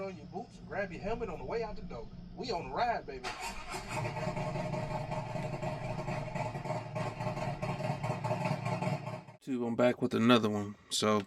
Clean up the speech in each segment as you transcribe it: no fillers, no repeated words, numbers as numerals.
put on your boots, grab your helmet on the way out the door. We on the ride, baby. I'm back with another one. So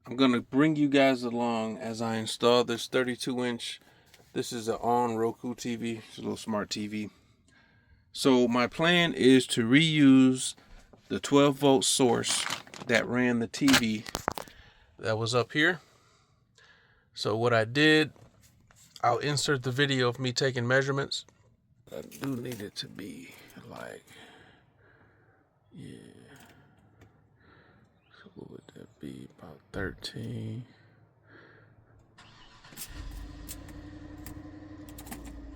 I'm gonna bring you guys along as I install this 32-inch. This is an on Roku TV. It's a little smart TV. So my plan is to reuse the 12-volt source that ran the TV that was up here. So what I did, I'll insert the video of me taking measurements. I do need it to be like, yeah. So what would that be? About 13.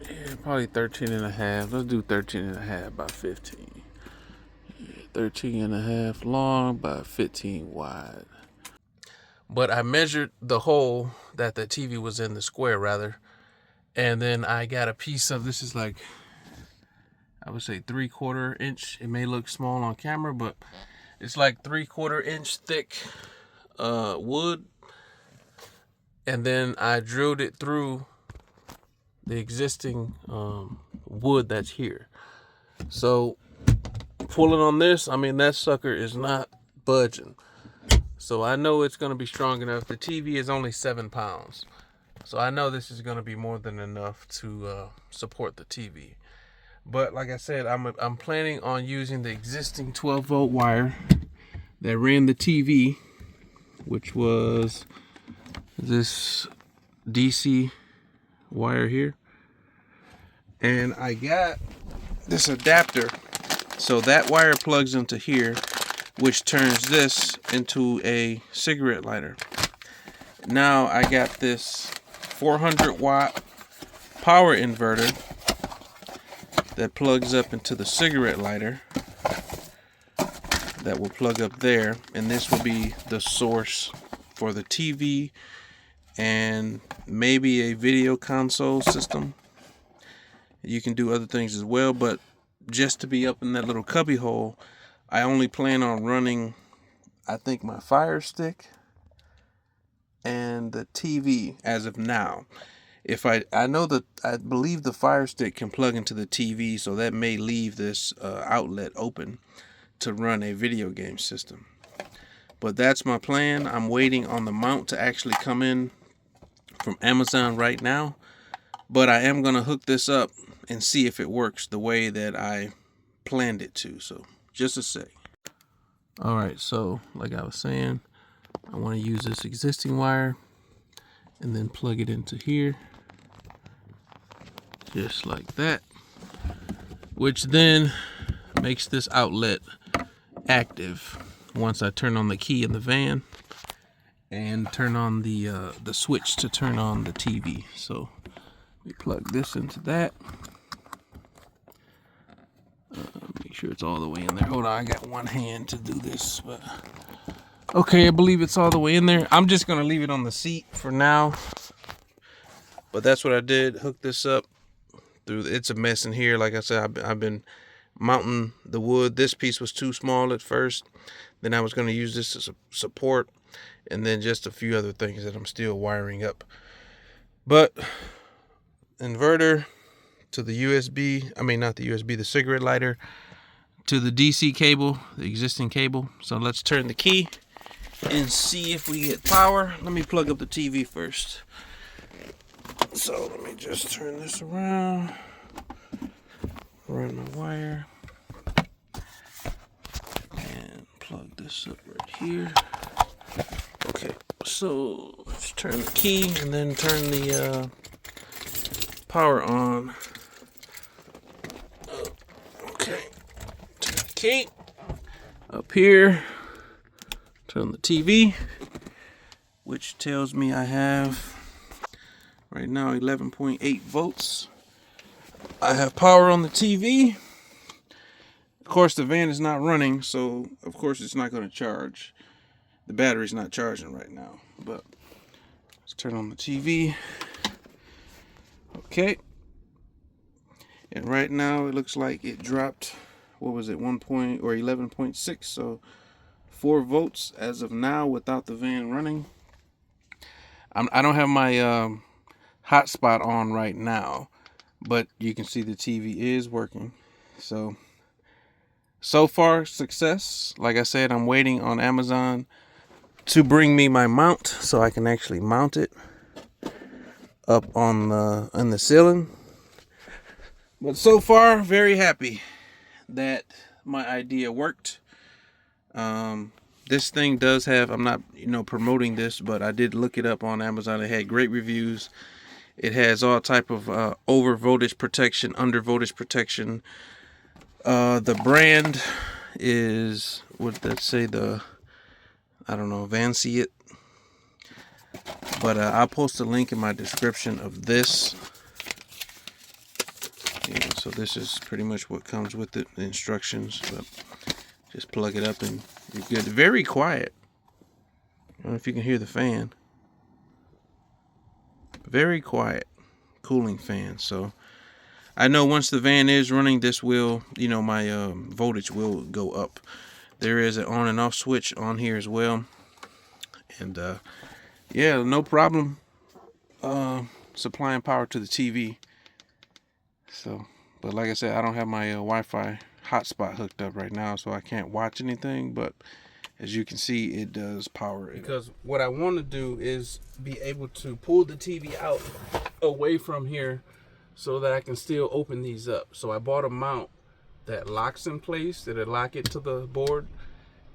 Yeah, probably 13 and a half. Let's do 13 and a half by 15. Yeah, 13 and a half long by 15 wide. But I measured the hole that the TV was in, the square rather. And then I got a piece of, this is like, I would say 3/4 inch. It may look small on camera, but it's like 3/4 inch thick wood. And then I drilled it through the existing wood that's here. So pulling on this, I mean, that sucker is not budging. So I know it's going to be strong enough. The TV is only 7 pounds. So I know this is going to be more than enough to support the TV. But like I said, I'm planning on using the existing 12-volt wire that ran the TV, which was this DC wire here. And I got this adapter. So that wire plugs into here, which turns this into a cigarette lighter. Now I got this 400-watt power inverter that plugs up into the cigarette lighter that will plug up there, and this will be the source for the TV and maybe a video console system. You can do other things as well, but just to be up in that little cubby hole, I only plan on running, I think, my Fire Stick and the TV as of now. If I know that, I believe the Fire Stick can plug into the TV, so that may leave this outlet open to run a video game system. But that's my plan. I'm waiting on the mount to actually come in from Amazon right now, but I am going to hook this up and see if it works the way that I planned it to. So just a sec. All right, so like I was saying, I want to use this existing wire and then plug it into here, just like that, which then makes this outlet active once I turn on the key in the van and turn on the switch to turn on the TV. So we plug this into that. Make sure it's all the way in there. Hold on, I got one hand to do this, but okay, I believe it's all the way in there. I'm just gonna leave it on the seat for now. But that's what I did. Hook this up through. It's a mess in here. Like I said, I've been mounting the wood. This piece was too small at first. Then I was gonna use this as a support, and then just a few other things that I'm still wiring up. But inverter to the USB, I mean not the USB, the cigarette lighter, to the DC cable, the existing cable. So let's turn the key and see if we get power. Let me plug up the TV first. So let me just turn this around, run my wire, and plug this up right here. Okay, so let's turn the key and then turn the power on. Okay, turn the key up here, turn the TV, which tells me I have right now 11.8 volts. I have power on the TV. Of course, the van is not running, so of course it's not going to charge. The battery's not charging right now, but let's turn on the TV. Okay, and right now it looks like it dropped, what was it, 11.6, so 4 volts as of now without the van running. I don't have my hotspot on right now, but you can see the TV is working. So far, success. Like I said, I'm waiting on Amazon to bring me my mount so I can actually mount it up on the ceiling. But so far, very happy that my idea worked. This thing does have, I'm not promoting this, but I did look it up on Amazon. It had great reviews. It has all type of over voltage protection, under voltage protection. The brand is, what did that say, I don't know, VANDURA. But I'll post a link in my description of this. Yeah, so this is pretty much what comes with it, the instructions. But just plug it up and you're good. Very quiet. I don't know if you can hear the fan. Very quiet cooling fan. So I know once the van is running, this will, my voltage will go up. There is an on and off switch on here as well. And yeah, no problem supplying power to the TV. So, but like I said, I don't have my Wi-Fi hotspot hooked up right now, so I can't watch anything. But as you can see, it does power it. Because what I want to do is be able to pull the TV out away from here so that I can still open these up. So I bought a mount that locks in place, that'll lock it to the board,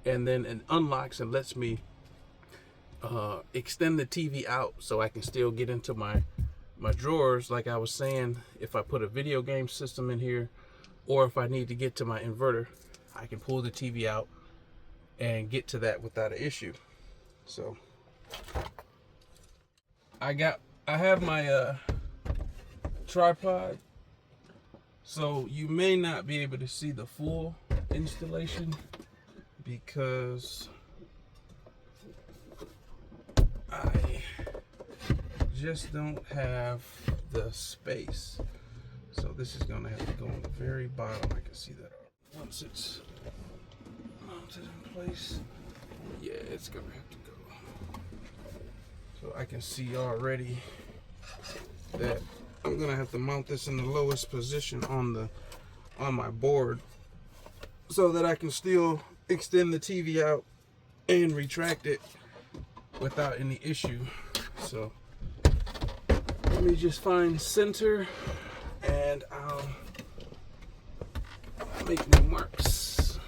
and then it unlocks and lets me extend the TV out so I can still get into my drawers. Like I was saying, if I put a video game system in here, or if I need to get to my inverter, I can pull the TV out and get to that without an issue. So I have my tripod, so you may not be able to see the full installation because I just don't have the space. So this is gonna have to go on the very bottom. I can see that once it's mounted in place. Yeah, it's gonna have to go. So I can see already that I'm gonna have to mount this in the lowest position on my board so that I can still extend the TV out and retract it without any issue. So let me just find center and I'll make my marks.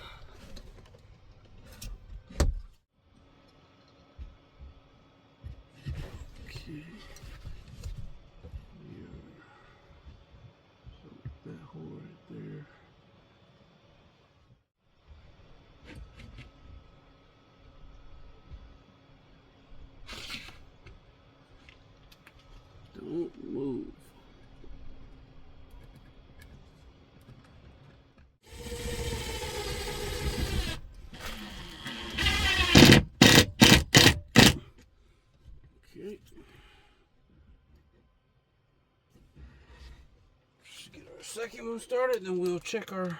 Okay. So that hole right there. Don't move. Okay. Let's get our second one started, then we'll check our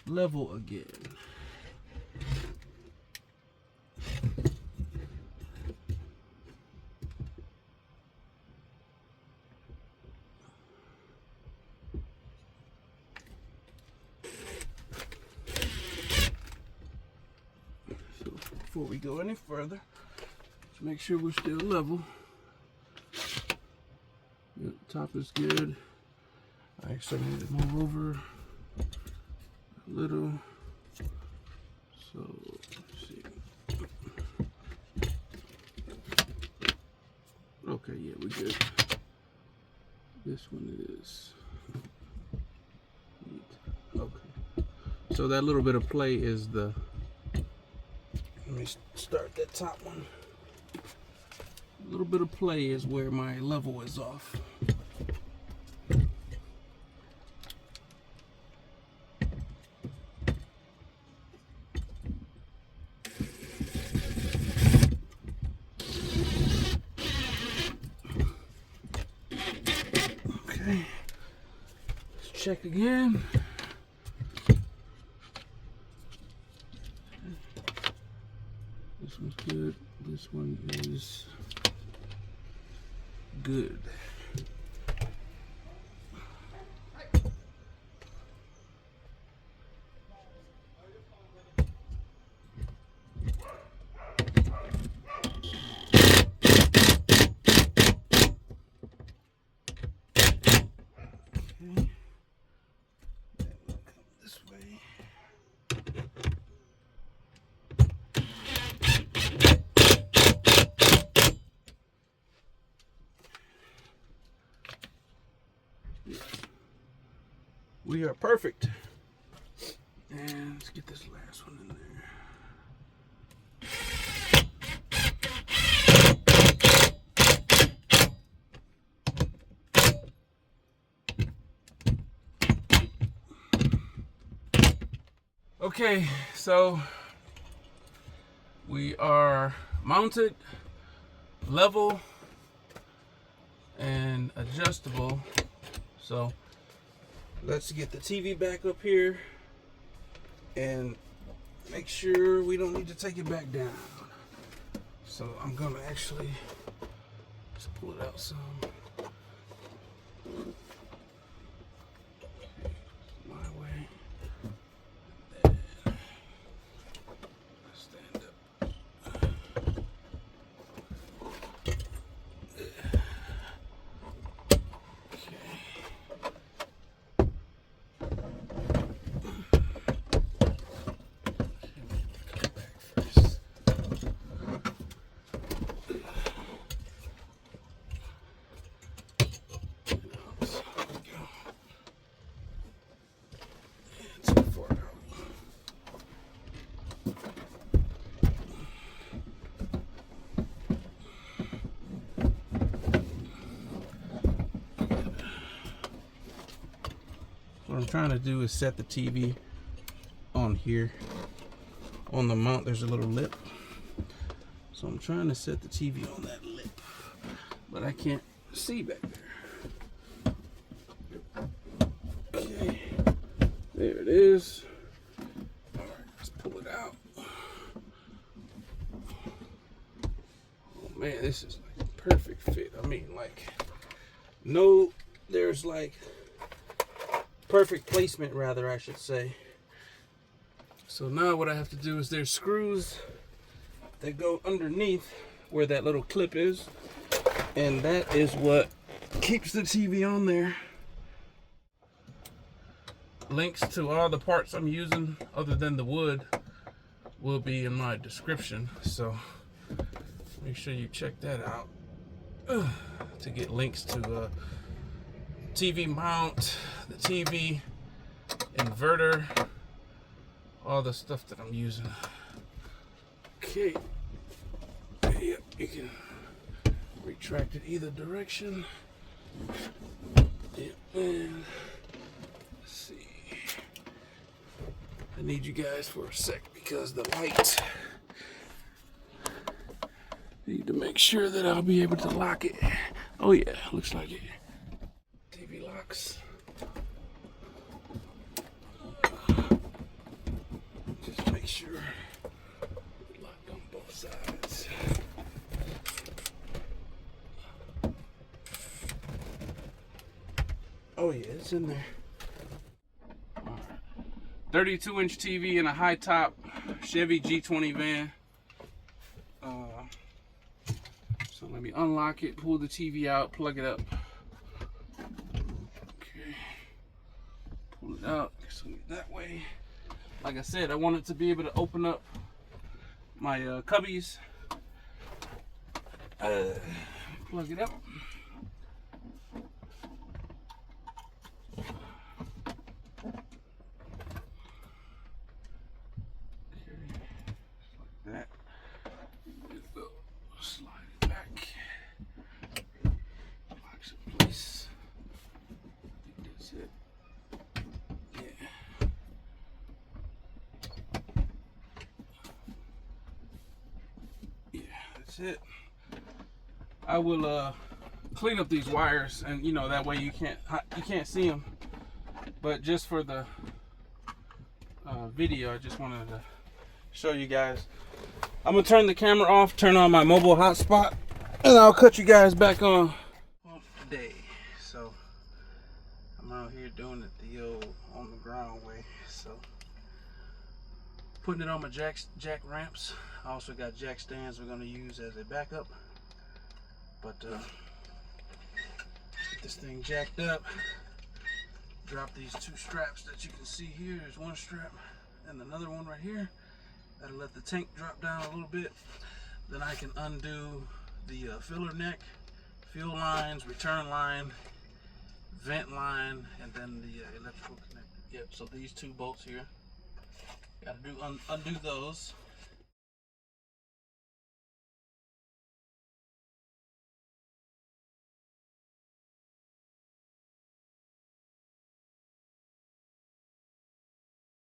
level again. So before we go any further, let's make sure we're still level. Yep, top is good. I actually need to move over a little. So let's see. Okay, yeah, we're good. This one is neat. Okay. So that little bit of play is the. Let me start that top one. A little bit of play is where my level is off. Okay, let's check again. This one's good. This one is good. We are perfect. And let's get this last one in there. Okay, so we are mounted, level, and adjustable. So let's get the TV back up here and make sure we don't need to take it back down. So I'm gonna actually just pull it out some. My way. Stand up. What I'm trying to do is set the TV on here. On the mount, there's a little lip. So I'm trying to set the TV on that lip, but I can't see back there. Okay, there it is. All right, let's pull it out. Oh man, this is like a perfect fit. I mean, like, no, there's like perfect placement, rather, I should say. So now what I have to do is there's screws that go underneath where that little clip is, and that is what keeps the TV on there. Links to all the parts I'm using other than the wood will be in my description, so make sure you check that out to get links to TV mount, the TV, inverter, all the stuff that I'm using. Okay, yep, you can retract it either direction. Yep, and let's see. I need you guys for a sec because the light. Need to make sure that I'll be able to lock it. Oh yeah, looks like it. TV locks. Just make sure it's locked on both sides. Oh yeah, it's in there. 32-inch TV in a high top Chevy G20 van. So let me unlock it, pull the TV out, plug it up. Okay, pull it out, so that way. Like I said, I want it to be able to open up my cubbies. Plug it up. It. I will clean up these wires, and you know that way you can't see them. But just for the video, I just wanted to show you guys. I'm gonna turn the camera off, turn on my mobile hotspot, and I'll cut you guys back on today. So I'm out here doing it the old on the ground way. So putting it on my jack ramps. I also got jack stands we're going to use as a backup. But get this thing jacked up. Drop these two straps that you can see here. There's one strap and another one right here. That'll let the tank drop down a little bit. Then I can undo the filler neck, fuel lines, return line, vent line, and then the electrical connection. Yep, so these two bolts here, gotta undo those.